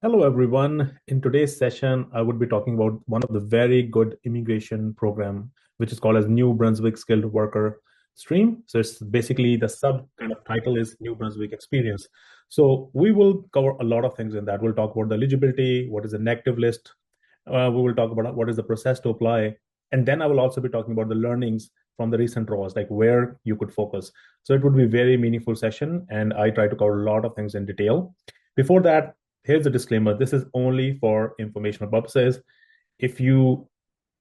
Hello, everyone. In today's session, I would be talking about one of the very good immigration program, which is called as New Brunswick Skilled Worker Stream. So it's basically the sub kind of title is New Brunswick Experience. So we will cover a lot of things in that. We'll talk about the eligibility, what is the negative list. We will talk about what is the process to apply. And then I will also be talking about the learnings from the recent draws, like where you could focus. So it would be a very meaningful session. And I try to cover a lot of things in detail. Before that, here's a disclaimer. This is only for informational purposes. If you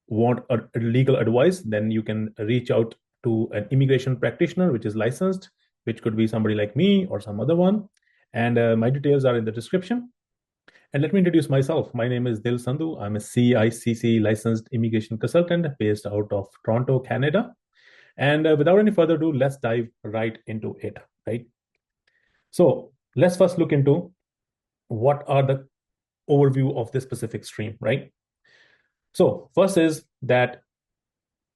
want a legal advice, then you can reach out to an immigration practitioner, which is licensed, which could be somebody like me or some other one. And my details are in the description. And let me introduce myself. My name is DIL Sandhu. I'm a CICC licensed immigration consultant based out of Toronto, Canada. And without any further ado, let's dive right into it, right? So let's first look into what are the overview of this specific stream, right? So first is that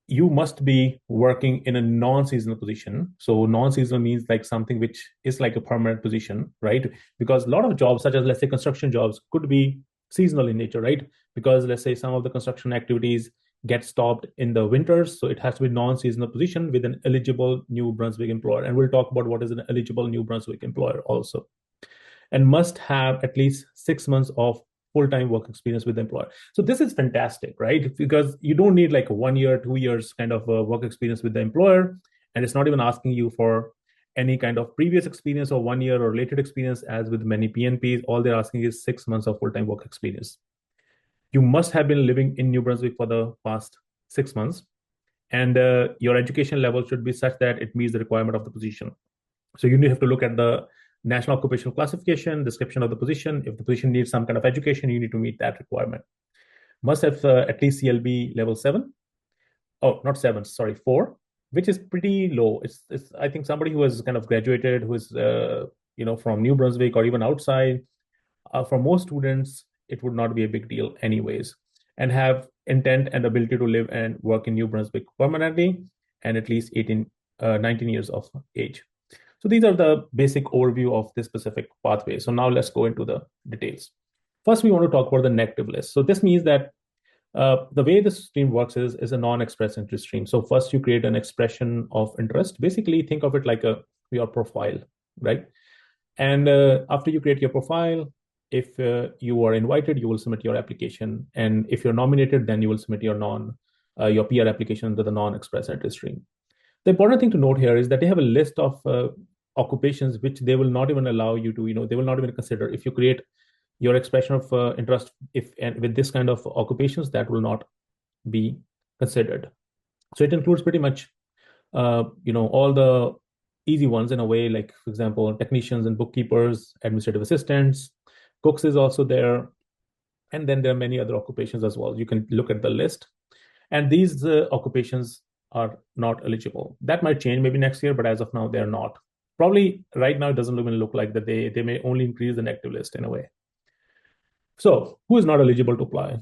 you must be working in a non-seasonal position. So non-seasonal means like something which is like a permanent position, right? Because a lot of jobs, such as let's say construction jobs, could be seasonal in nature, right? Because let's say some of the construction activities get stopped in the winters, so it has to be non-seasonal position with an eligible New Brunswick employer. And we'll talk about what is an eligible New Brunswick employer also, and must have at least 6 months of full-time work experience with the employer. So this is fantastic, right? Because you don't need like 1 year, 2 years kind of work experience with the employer. And it's not even asking you for any kind of previous experience or 1 year or related experience as with many PNPs. All they're asking is 6 months of full-time work experience. You must have been living in New Brunswick for the past 6 months. And your education level should be such that it meets the requirement of the position. So you have to look at the national occupational classification, description of the position. If the position needs some kind of education, you need to meet that requirement. Must have at least CLB level 7. Oh, not 7, sorry, 4, which is pretty low. It's I think somebody who has kind of graduated, who is from New Brunswick or even outside. For most students, it would not be a big deal anyways, and have intent and ability to live and work in New Brunswick permanently, and at least 19 years of age. So these are the basic overview of this specific pathway. So now let's go into the details. First, we want to talk about the negative list. So this means that the way the stream works is a non-express interest stream. So first you create an expression of interest. Basically, think of it like your profile, right? And after you create your profile, if you are invited, you will submit your application. And if you're nominated, then you will submit your PR application under the non-express interest stream. The important thing to note here is that they have a list of occupations which they will not even allow you to, they will not even consider. If you create your expression of interest if and with this kind of occupations, that will not be considered. So it includes pretty much all the easy ones in a way, like for example technicians and bookkeepers, administrative assistants, cooks is also there, and then there are many other occupations as well. You can look at the list, and these occupations are not eligible. That might change maybe next year, but as of now they're not. Probably right now it doesn't even look like that. They may only increase the negative list in a way. So who is not eligible to apply?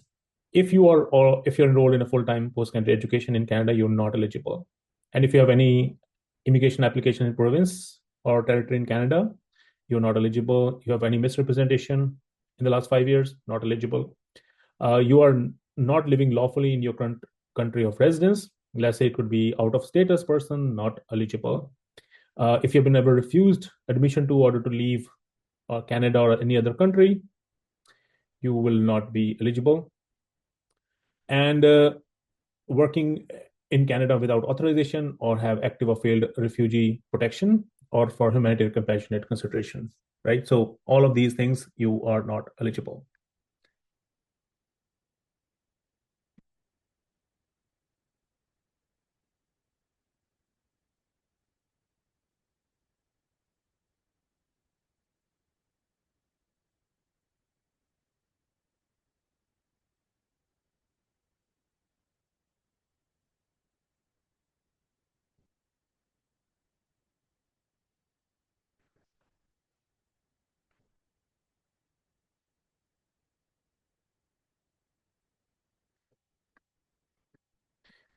If you are, or if you're enrolled in a full-time post-secondary education in Canada, you're not eligible. And if you have any immigration application in province or territory in Canada, you're not eligible. You have any misrepresentation in the last 5 years, not eligible. You are not living lawfully in your current country of residence. Let's say it could be out of status person, not eligible. If you've been ever refused admission to order to leave Canada or any other country, you will not be eligible. And working in Canada without authorization or have active or failed refugee protection or for humanitarian compassionate consideration, right? So all of these things, you are not eligible.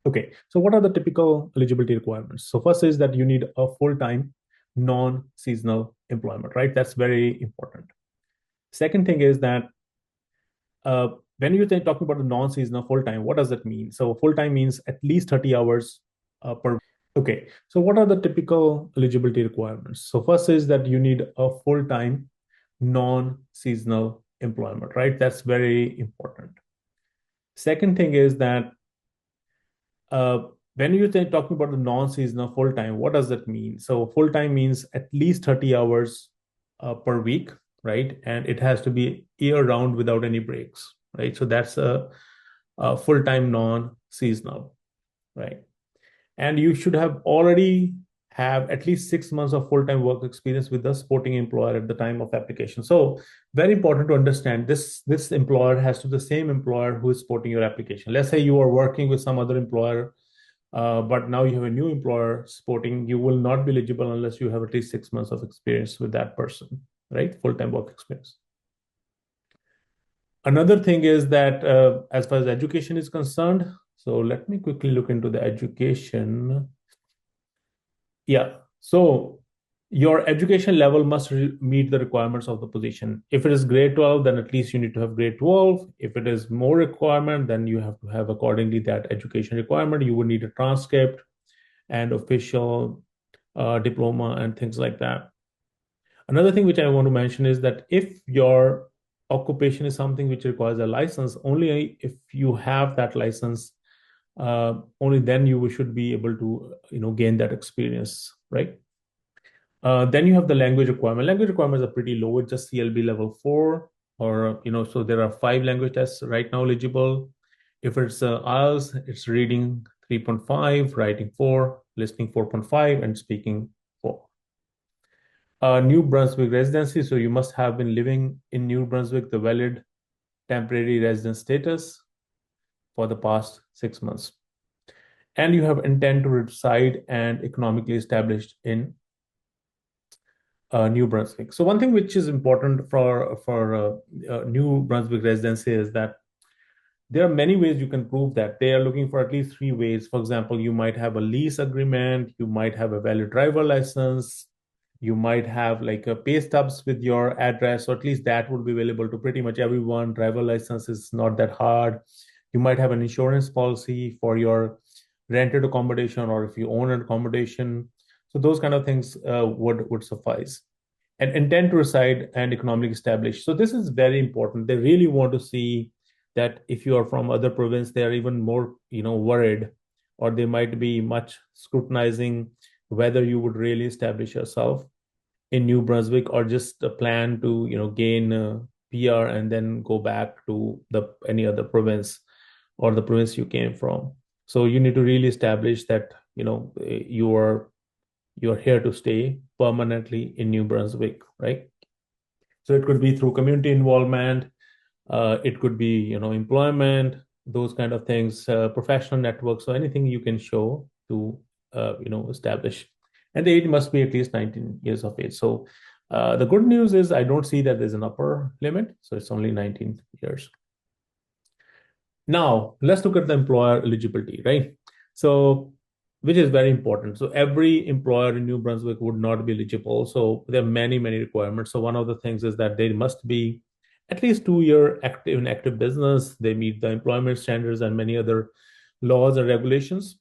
Okay, so what are the typical eligibility requirements? So first is that you need a full-time, non-seasonal employment, right? That's very important. Second thing is that when you're talking about the non-seasonal full-time, what does that mean? So full-time means at least 30 hours per. Okay, so what are the typical eligibility requirements? So first is that you need a full-time non-seasonal employment, right? That's very important. Second thing is that uh, when you're talking about the non-seasonal full-time, what does that mean? So full-time means at least 30 hours per week, right? And it has to be year-round without any breaks, right? So that's a full-time non-seasonal, right? And you should have already have at least 6 months of full-time work experience with the supporting employer at the time of application. So very important to understand this employer has to be the same employer who is supporting your application. Let's say you are working with some other employer, but now you have a new employer supporting, you will not be eligible unless you have at least 6 months of experience with that person, right? Full-time work experience. Another thing is that as far as education is concerned, so let me quickly look into the education. Yeah. So your education level must meet the requirements of the position. If it is grade 12, then at least you need to have grade 12. If it is more requirement, then you have to have accordingly that education requirement. You would need a transcript and official diploma and things like that. Another thing which I want to mention is that if your occupation is something which requires a license, only if you have that license, only then you should be able to gain that experience, right? Then you have the language requirement. Language requirements are pretty low. It's just CLB level 4, or so there are 5 language tests right now eligible. If it's IELTS, it's reading 3.5, writing 4, listening 4.5, and speaking 4. New Brunswick residency. So you must have been living in New Brunswick, the valid temporary residence status for the past 6 months. And you have intent to reside and economically established in New Brunswick. So one thing which is important for New Brunswick residency is that there are many ways you can prove that. They are looking for at least 3 ways. For example, you might have a lease agreement, you might have a valid driver license, you might have like a pay stubs with your address, or at least that would be available to pretty much everyone. Driver license is not that hard. You might have an insurance policy for your rented accommodation, or if you own an accommodation. So those kind of things would suffice. And intent to reside and economically established. So this is very important. They really want to see that if you are from other province, they are even more worried, or they might be much scrutinizing whether you would really establish yourself in New Brunswick, or just a plan to gain PR and then go back to any other province or the province you came from. So you need to really establish that you're here to stay permanently in New Brunswick, right? So it could be through community involvement, it could be employment, those kind of things, professional networks, so anything you can show to establish. And the age must be at least 19 years of age. So the good news is I don't see that there's an upper limit, so it's only 19 years. Now let's look at the employer eligibility, right? So which is very important. So every employer in New Brunswick would not be eligible. So there are many, many requirements. So one of the things is that they must be at least 2 year active business. They meet the employment standards and many other laws and regulations.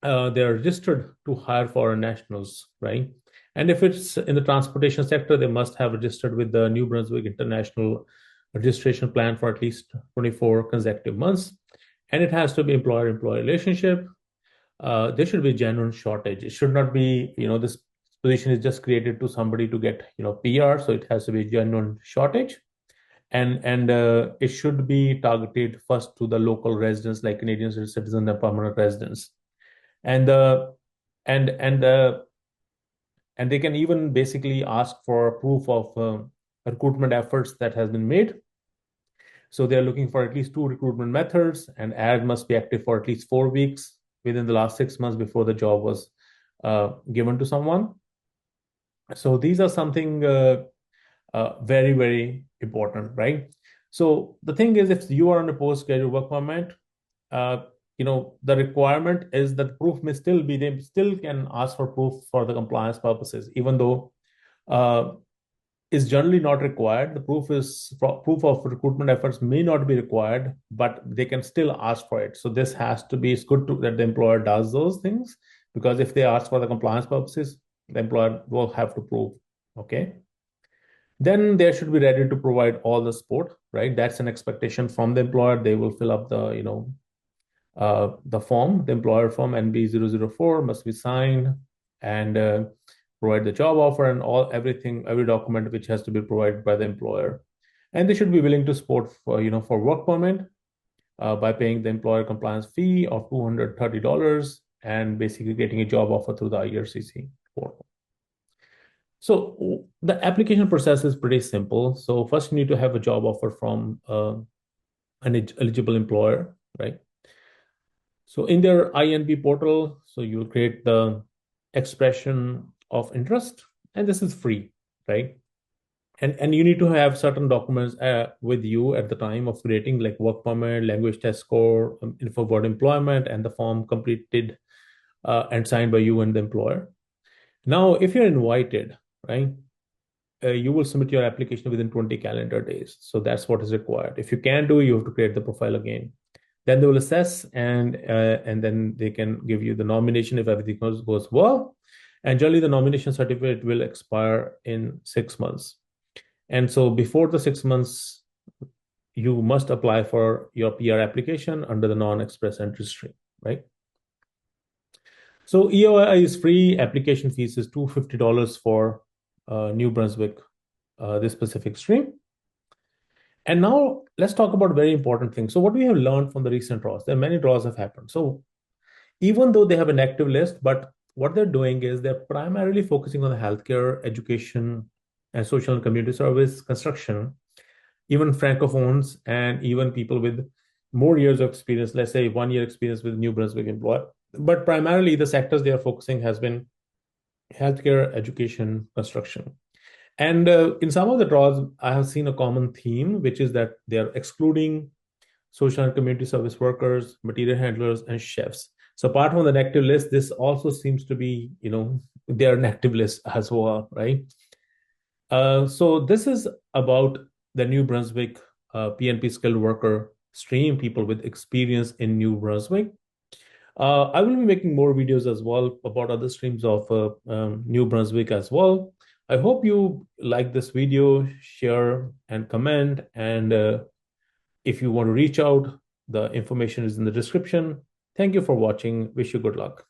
They are registered to hire foreign nationals, right? And if it's in the transportation sector, they must have registered with the New Brunswick International Registration Plan for at least 24 consecutive months. And it has to be employer-employee relationship. There should be genuine shortage. It should not be, this position is just created to somebody to get, PR. So it has to be genuine shortage. And it should be targeted first to the local residents, like Canadian citizens and permanent residents. And and and and they can even basically ask for proof of recruitment efforts that has been made. So they're looking for at least 2 recruitment methods, and ad must be active for at least 4 weeks within the last 6 months before the job was given to someone. So these are something very, very important, right? So the thing is, if you are on a postgraduate work permit, the requirement is that proof may still be, they still can ask for proof for the compliance purposes, even though is generally not required. The proof of recruitment efforts may not be required, but they can still ask for it. So this has to be, it's good that the employer does those things, because if they ask for the compliance purposes, the employer will have to prove. Okay. Then they should be ready to provide all the support, right? That's an expectation from the employer. They will fill up the form, the employer form NB004 must be signed, and provide the job offer and every document which has to be provided by the employer. And they should be willing to support for work permit by paying the employer compliance fee of $230 and basically getting a job offer through the IRCC portal. So the application process is pretty simple. So first you need to have a job offer from an eligible employer, right? So in their INP portal, so you'll create the expression of interest, and this is free, right? And you need to have certain documents with you at the time of creating, like work permit, language test score, info about employment, and the form completed and signed by you and the employer. Now, if you're invited, right, you will submit your application within 20 calendar days. So that's what is required. If you can't do it, you have to create the profile again. Then they will assess, and then they can give you the nomination if everything goes well. And generally, the nomination certificate will expire in 6 months. And so before the 6 months, you must apply for your PR application under the non-express entry stream, right? So EOI is free. Application fees is $250 for New Brunswick, this specific stream. And now let's talk about a very important thing. So what we have learned from the recent draws, there are many draws have happened. So even though they have an active list, but what they're doing is they're primarily focusing on the healthcare, education, and social and community service, construction, even francophones, and even people with more years of experience, let's say 1 year experience with New Brunswick employer. But primarily the sectors they are focusing has been healthcare, education, construction. And in some of the draws, I have seen a common theme, which is that they are excluding social and community service workers, material handlers, and chefs. So apart from the negative list, this also seems to be, they are an active list as well, right? So this is about the New Brunswick PNP skilled worker stream, people with experience in New Brunswick. I will be making more videos as well about other streams of New Brunswick as well. I hope you like this video, share and comment. And if you want to reach out, the information is in the description. Thank you for watching. Wish you good luck.